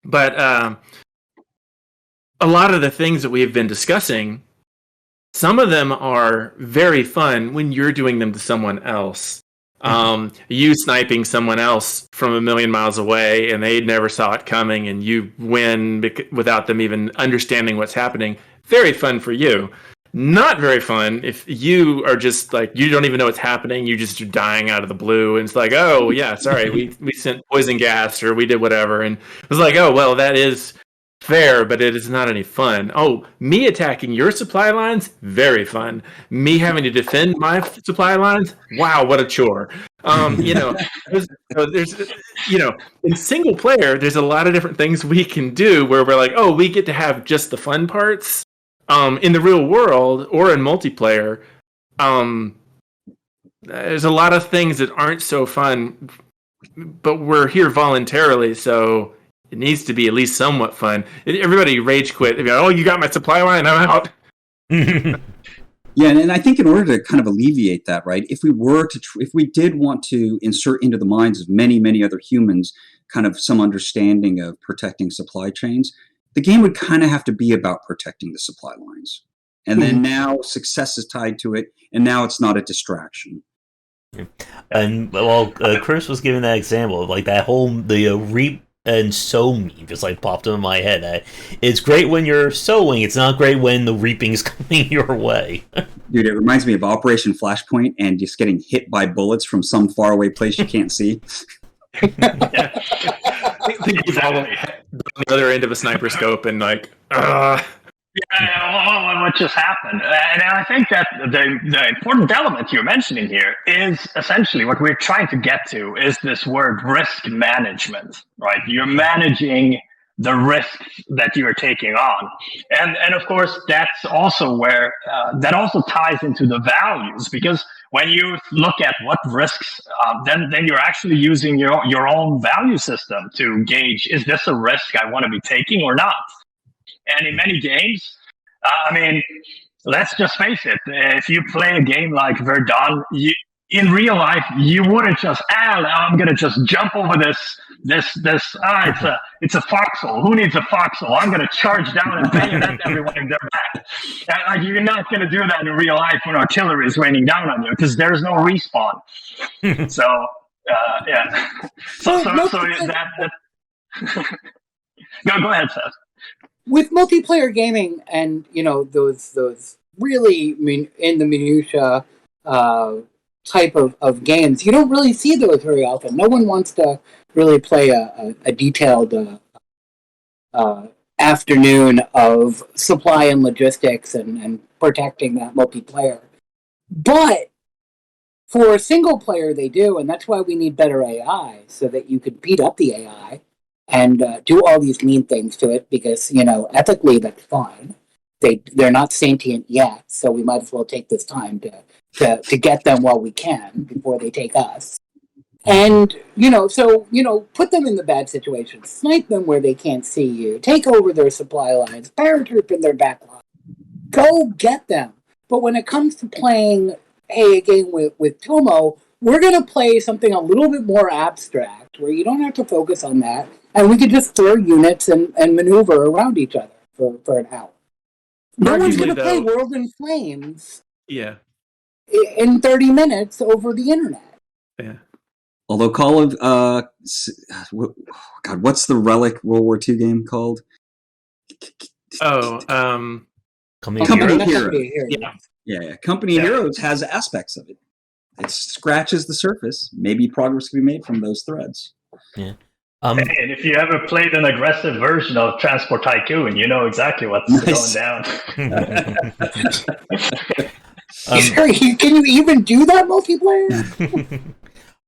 But a lot of the things that we've been discussing, some of them are very fun when you're doing them to someone else. You sniping someone else from a million miles away, and they never saw it coming, and you win without them even understanding what's happening. Very fun for you. Not very fun if you are just like, you don't even know what's happening. You're dying out of the blue, and it's like, oh yeah, sorry, we sent poison gas, or we did whatever, and it was like, oh well, that is fair, but it is not any fun. Oh, me attacking your supply lines, very fun. Me having to defend my supply lines, wow, what a chore. There's in single player, there's a lot of different things we can do where we're like, oh, we get to have just the fun parts. In the real world or in multiplayer, there's a lot of things that aren't so fun, but we're here voluntarily, so it needs to be at least somewhat fun. Everybody rage quit. Oh, you got my supply line, I'm out. Yeah, and I think in order to kind of alleviate that, right, if we did want to insert into the minds of many, many other humans kind of some understanding of protecting supply chains, the game would kind of have to be about protecting the supply lines. And then now success is tied to it, and now it's not a distraction. And Chris was giving that example of like that whole reap and sow meme just like popped into my head. It's great when you're sowing, it's not great when the reaping's coming your way. Dude, it reminds me of Operation Flashpoint and just getting hit by bullets from some faraway place you can't see. Exactly. On the other end of a sniper scope and like, Yeah, what just happened? And I think that the important element you're mentioning here is essentially what we're trying to get to is this word risk management, right? You're managing the risks that you're taking on. And of course, that's also where, that also ties into the values, because when you look at what risks, then you're actually using your own value system to gauge, is this a risk I want to be taking or not? And in many games, let's just face it, if you play a game like Verdun, in real life, you wouldn't just, I'm going to just jump over it's a foxhole. Who needs a foxhole? I'm going to charge down and bayonet everyone in their back. You're not going to do that in real life when artillery is raining down on you, because there's no respawn. So, yeah. So that go ahead, Seth. With multiplayer gaming and, those really, in the minutia type of games, you don't really see those very often. No one wants to really play a detailed afternoon of supply and logistics and protecting that multiplayer. But for a single player, they do, and that's why we need better AI, so that you could beat up the AI and do all these mean things to it, because, ethically that's fine. They're not sentient yet, so we might as well take this time to get them while we can before they take us. And, put them in the bad situation. Snipe them where they can't see you. Take over their supply lines. Paratroop in their back line. Go get them. But when it comes to playing, a game with Tomo, we're going to play something a little bit more abstract, where you don't have to focus on that, and we could just throw units and maneuver around each other for an hour. No one's going to play World in Flames in 30 minutes over the internet. Yeah. Although Call of... what's the relic World War II game called? Company of Company Heroes? Heroes. Company Heroes. Yeah. Company Heroes has aspects of it. It scratches the surface. Maybe progress can be made from those threads. Yeah. And if you ever played an aggressive version of Transport Tycoon, you know exactly what's Nice. going down. Sure, can you even do that multiplayer?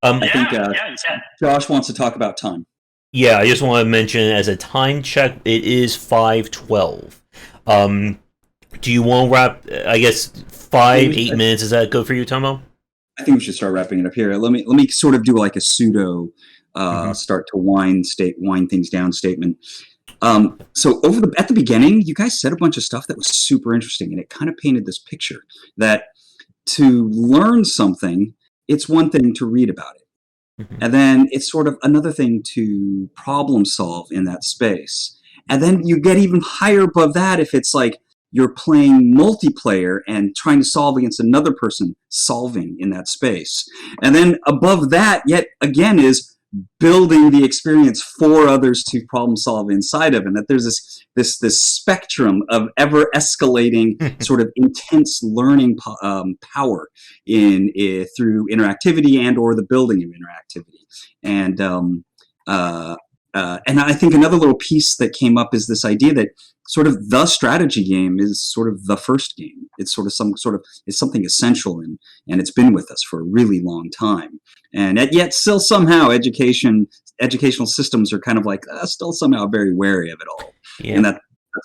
I think yeah, you can. Josh wants to talk about time. Yeah, I just want to mention as a time check, it is 5:12. Do you want to wrap? I guess 8 minutes. Is that good for you, Tomo? I think we should start wrapping it up here. Let me sort of do like a pseudo start to wind things down statement. So at the beginning, you guys said a bunch of stuff that was super interesting, and it kind of painted this picture that to learn something, it's one thing to read about it. And then it's sort of another thing to problem solve in that space. And then you get even higher above that if it's like you're playing multiplayer and trying to solve against another person solving in that space. And then above that, yet again, is building the experience for others to problem solve inside of, and that there's this spectrum of ever escalating sort of intense learning power through interactivity and or the building of interactivity. And I think another little piece that came up is this idea that sort of the strategy game is sort of the first game. It's sort of it's something essential, and it's been with us for a really long time. And yet still somehow educational systems are kind of like still somehow very wary of it all. Yeah. And that's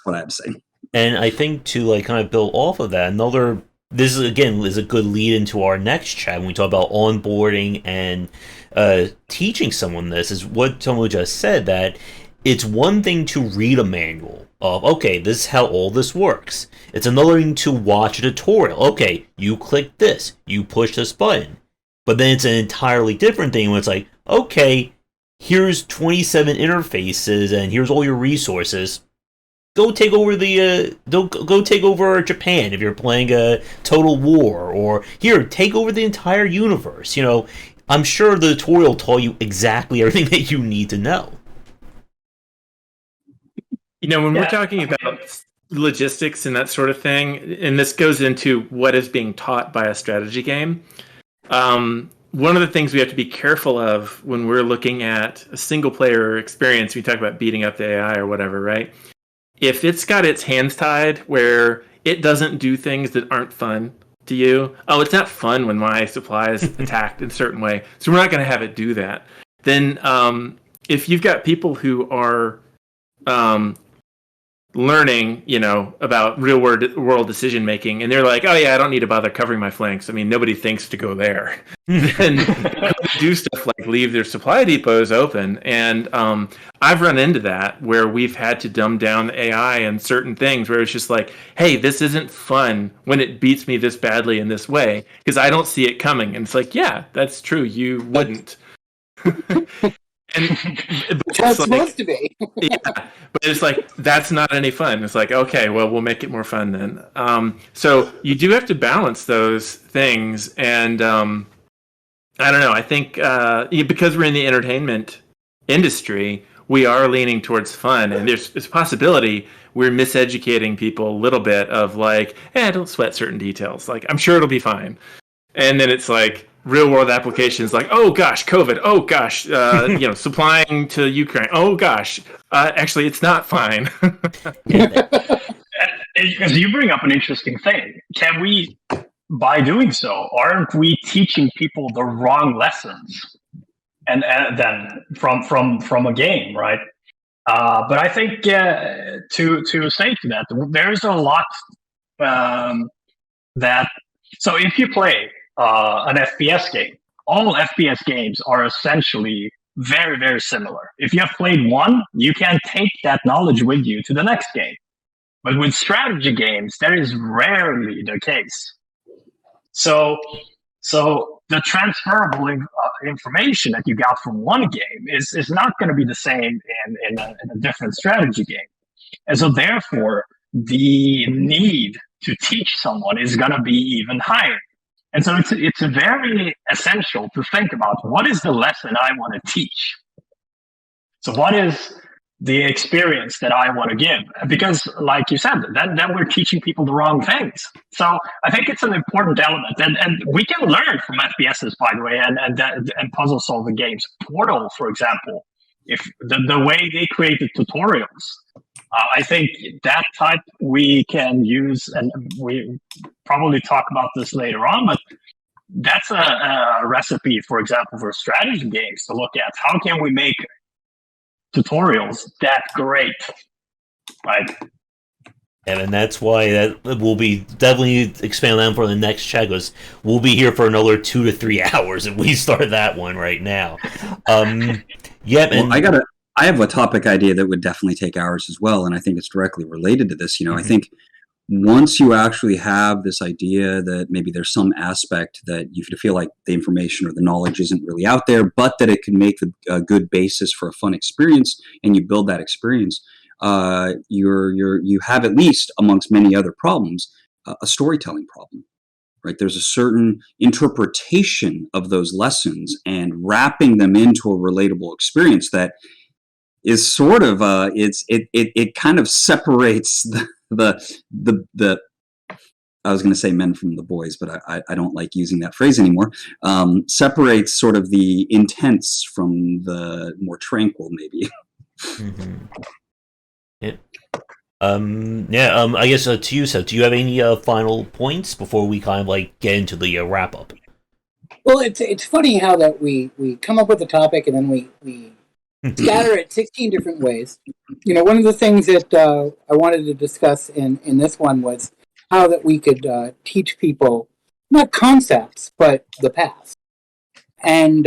what I have to say. And I think to like kind of build off of that, this is a good lead into our next chat when we talk about onboarding and teaching someone this, is what Tomo just said, that it's one thing to read a manual of, okay, this is how all this works. It's another thing to watch a tutorial. Okay, you click this, you push this button. But then it's an entirely different thing when it's like, okay, here's 27 interfaces and here's all your resources. Go take over go take over Japan if you're playing a Total War, or here, take over the entire universe. I'm sure the tutorial taught you exactly everything that you need to know. When we're talking about logistics and that sort of thing, and this goes into what is being taught by a strategy game, one of the things we have to be careful of when we're looking at a single player experience, we talk about beating up the AI or whatever, right? If it's got its hands tied where it doesn't do things that aren't fun to you, it's not fun when my supply is attacked in a certain way, so we're not going to have it do that. Then if you've got people who are learning, about real world decision making, and they're like, oh yeah, I don't need to bother covering my flanks. I mean, nobody thinks to go there. Then do stuff like leave their supply depots open. And I've run into that where we've had to dumb down the AI and certain things where it's just like, hey, this isn't fun when it beats me this badly in this way because I don't see it coming. And it's like, yeah, that's true. You wouldn't. That's supposed to be. Yeah, but it's like, that's not any fun. It's like, okay, well, we'll make it more fun then. So you do have to balance those things. And I don't know. I think because we're in the entertainment industry, we are leaning towards fun. And there's a possibility we're miseducating people a little bit of like, don't sweat certain details. Like, I'm sure it'll be fine. And then it's like, real world applications like, oh gosh, COVID, oh gosh, supplying to Ukraine, oh gosh, actually it's not fine. Because you bring up an interesting thing. Can we, by doing so, aren't we teaching people the wrong lessons? And then from a game, right? But I think to say to that, there's a lot that. So if you play an FPS game, all FPS games are essentially very, very similar. If you have played one, you can take that knowledge with you to the next game. But with strategy games, that is rarely the case. So the transferable information that you got from one game is not going to be the same in a different strategy game. And so therefore, the need to teach someone is going to be even higher. And so it's very essential to think about what is the lesson I want to teach. So what is the experience that I want to give. Because, like you said, then we're teaching people the wrong things. So I think it's an important element, and we can learn from FPSs, by the way, and puzzle solving games. Portal, for example, if the way they created tutorials, I think that type we can use, and we probably talk about this later on, but that's a recipe, for example, for strategy games to look at. How can we make tutorials that great, right? And that's why that will be definitely expand on for the next chat, because we'll be here for another 2 to 3 hours if we start that one right now. Yeah, well, and I have a topic idea that would definitely take hours as well, and I think it's directly related to this. I think once you actually have this idea that maybe there's some aspect that you feel like the information or the knowledge isn't really out there, but that it can make a good basis for a fun experience, and you build that experience, you have, at least amongst many other problems, a storytelling problem. Right? There's a certain interpretation of those lessons and wrapping them into a relatable experience that is sort of it kind of separates the I was going to say men from the boys, but I don't like using that phrase anymore. Separates sort of the intense from the more tranquil, maybe. Yeah. I guess to you, Seth, do you have any final points before we kind of like get into the wrap up? Well, it's funny how that we come up with a topic and then we scatter it 16 different ways. One of the things that I wanted to discuss in this one was how that we could teach people not concepts but the past, and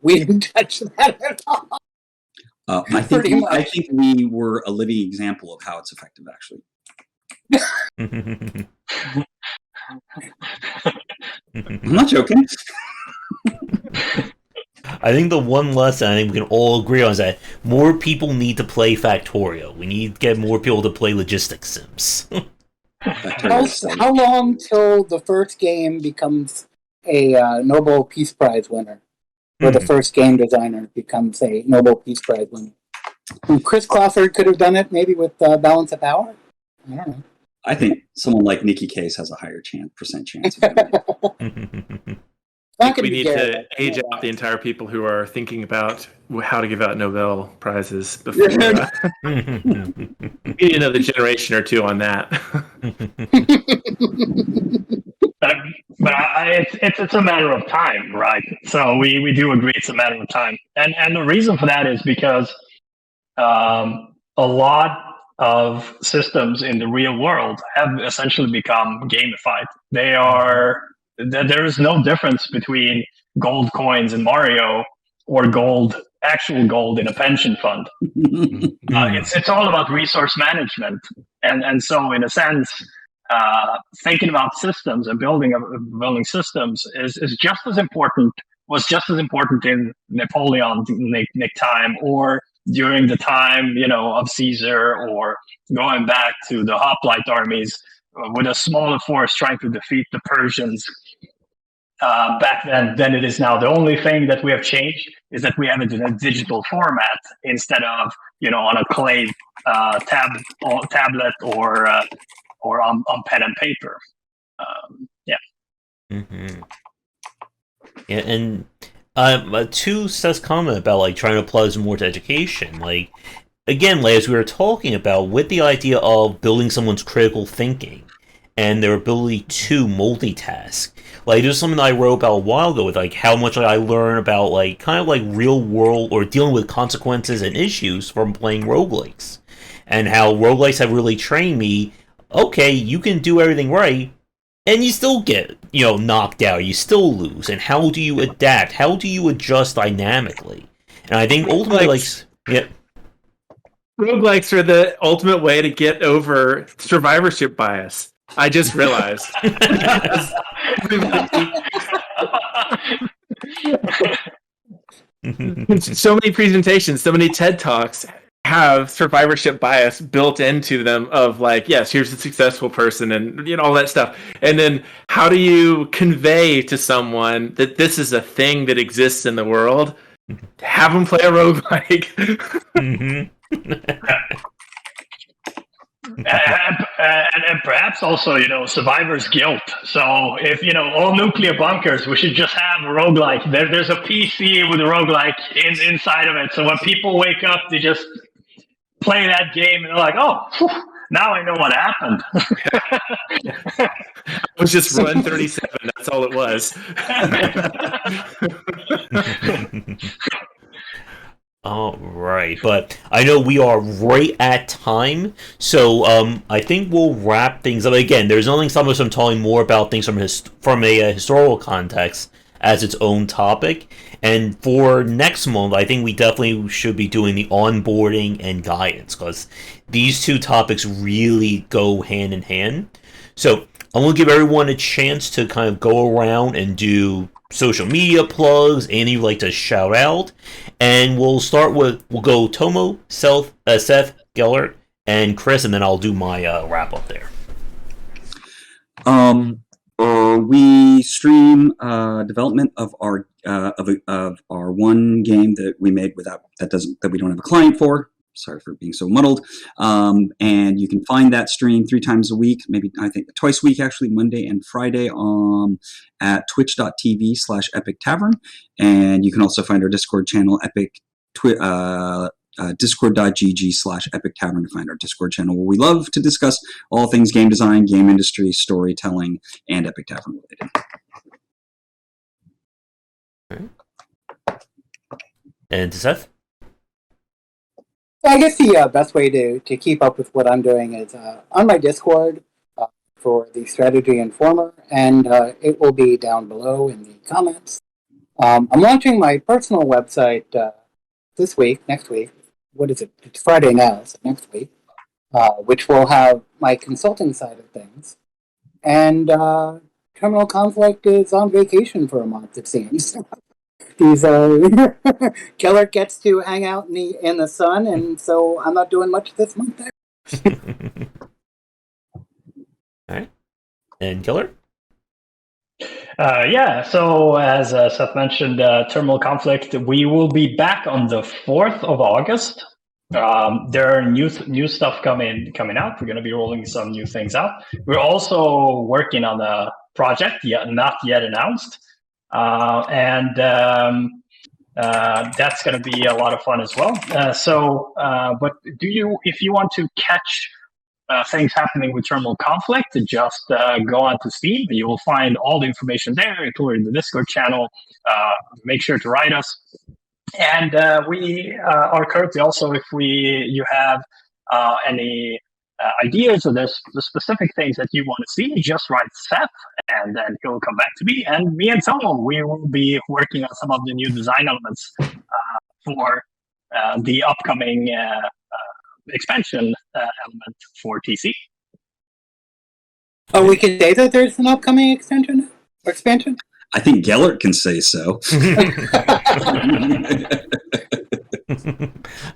we didn't touch that at all. I think we were a living example of how it's effective, actually. I'm not joking. I think the one lesson I think we can all agree on is that more people need to play Factorio. We need to get more people to play logistics sims. How long till the first game becomes a Nobel Peace Prize winner? Or the first game designer becomes a Nobel Peace Prize winner. And Chris Crawford could have done it maybe with Balance of Power. I don't know. I think someone like Nikki Case has a higher percent chance of doing it. We need to age out the entire people who are thinking about how to give out Nobel Prizes before. We need another generation or two on that. It's a matter of time, right? So we do agree it's a matter of time, and the reason for that is because a lot of systems in the real world have essentially become gamified. There is no difference between gold coins in Mario or actual gold in a pension fund. It's all about resource management, and so in a sense, thinking about systems and building systems is just as important. Was just as important in Napoleon's time, or during the time of Caesar, or going back to the hoplite armies with a smaller force trying to defeat the Persians back then than it is now. The only thing that we have changed is that we have it in a digital format instead of on a clay tablet or on pen and paper. Yeah, and to Seth's comment about like trying to apply this more to education, like again, as we were talking about, with the idea of building someone's critical thinking and their ability to multitask. Like, there's something I wrote about a while ago with like how much I learn about like kind of like real world or dealing with consequences and issues from playing roguelikes, and how roguelikes have really trained me. Okay, you can do everything right, and you still get knocked out. You still lose, and how do you adapt? How do you adjust dynamically? And I think ultimately, roguelikes are the ultimate way to get over survivorship bias. I just realized. So many presentations, so many TED Talks have survivorship bias built into them of like, yes, here's a successful person and all that stuff. And then how do you convey to someone that this is a thing that exists in the world have them play a roguelike. And perhaps also, survivor's guilt. So if, all nuclear bunkers, we should just have a roguelike. There's a PC with a roguelike inside of it. So when people wake up, they just play that game and they're like, oh, whew, now I know what happened. It was just run 37. That's all it was. All right, but I know we are right at time, so I think we'll wrap things up. Again, there's nothing stopping us from talking more about things from a historical context as its own topic. And for next month, I think we definitely should be doing the onboarding and guidance, because these two topics really go hand in hand. So I'm going to give everyone a chance to kind of go around and do social media plugs, anything you'd like to shout out. And we'll go Tomo, Seth, Gellert, and Chris, and then I'll do my wrap up there. We stream development of our one game that we made that we don't have a client for. Sorry for being so muddled. And you can find that stream 3 times a week, maybe I think twice a week actually, Monday and Friday, at twitch.tv/Epic Tavern. And you can also find our Discord channel, discord.gg/Epic Tavern, to find our Discord channel, where we love to discuss all things game design, game industry, storytelling, and Epic Tavern related. Okay. And Seth? I guess the best way to keep up with what I'm doing is on my Discord for the Strategy Informer, and it will be down below in the comments. I'm launching my personal website next week. What is it? It's Friday now, so next week, which will have my consulting side of things. And Terminal Conflict is on vacation for a month, it seems. Gellert gets to hang out in the sun, and so I'm not doing much this month there. All right. And Gellert? So as Seth mentioned, Terminal Conflict, we will be back on the 4th of August. There are new stuff coming out. We're going to be rolling some new things out. We're also working on a project not yet announced. And that's going to be a lot of fun as well. But if you want to catch things happening with Terminal Conflict, just go onto Steam. You will find all the information there, including the Discord channel. Make sure to write us. And we are currently also, if you have any ideas or there's the specific things that you want to see, just write Seth, and then he'll come back to me. And me and Tomo, we will be working on some of the new design elements for the upcoming expansion element for TC. Oh, we can say that there's an upcoming expansion? I think Gellert can say so.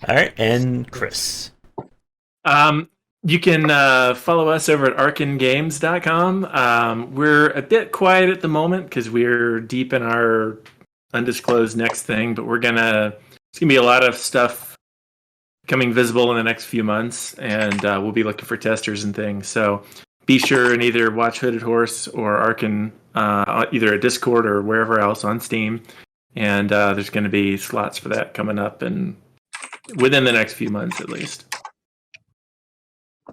All right, and Chris. You can follow us over at arcangames.com. We're a bit quiet at the moment because we're deep in our undisclosed next thing, but it's gonna be a lot of stuff coming visible in the next few months, and we'll be looking for testers and things. So be sure and either watch Hooded Horse or Arcan, either at Discord or wherever else on Steam. And there's going to be slots for that coming up, and within the next few months at least.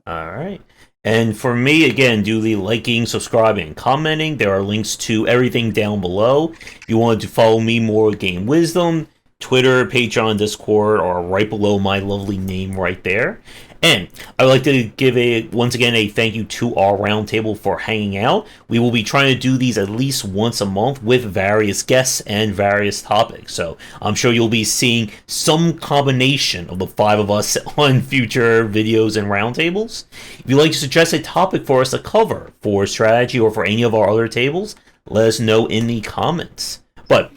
All right. And for me, again, do the liking, subscribing, and commenting. There are links to everything down below. If you want to follow me more, Game Wisdom, Twitter, Patreon, Discord are right below my lovely name right there. And I would like to give once again a thank you to our roundtable for hanging out. We will be trying to do these at least once a month with various guests and various topics. So I'm sure you'll be seeing some combination of the 5 of us on future videos and roundtables. If you'd like to suggest a topic for us to cover for strategy or for any of our other tables, let us know in the comments. But,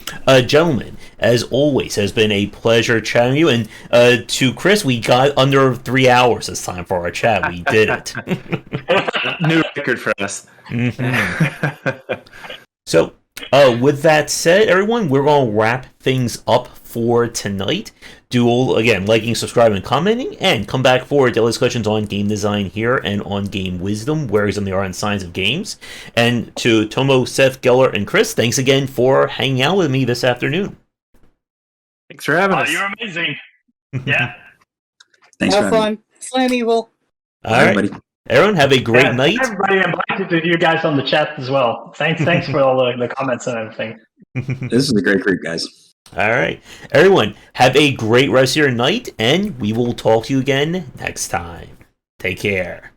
gentlemen, as always, has been a pleasure chatting with you. And to Chris, we got under 3 hours this time for our chat. We did it. New record for us. Mm-hmm. So, with that said, everyone, we're going to wrap things up for tonight. Do all, again, liking, subscribing, commenting, and come back for daily discussions on game design here and on Game Wisdom, where he's on the art and science of games. And to Tomo, Seth, Gellert, and Chris, thanks again for hanging out with me this afternoon. Thanks for having us. You're amazing. Yeah. Thanks Have for having fun. Slam evil. All right, everybody. everyone, have a great night. Everybody, I'm glad to you guys on the chat as well. Thanks for all the comments and everything. This is a great group, guys. All right, everyone, have a great rest of your night, and we will talk to you again next time. Take care.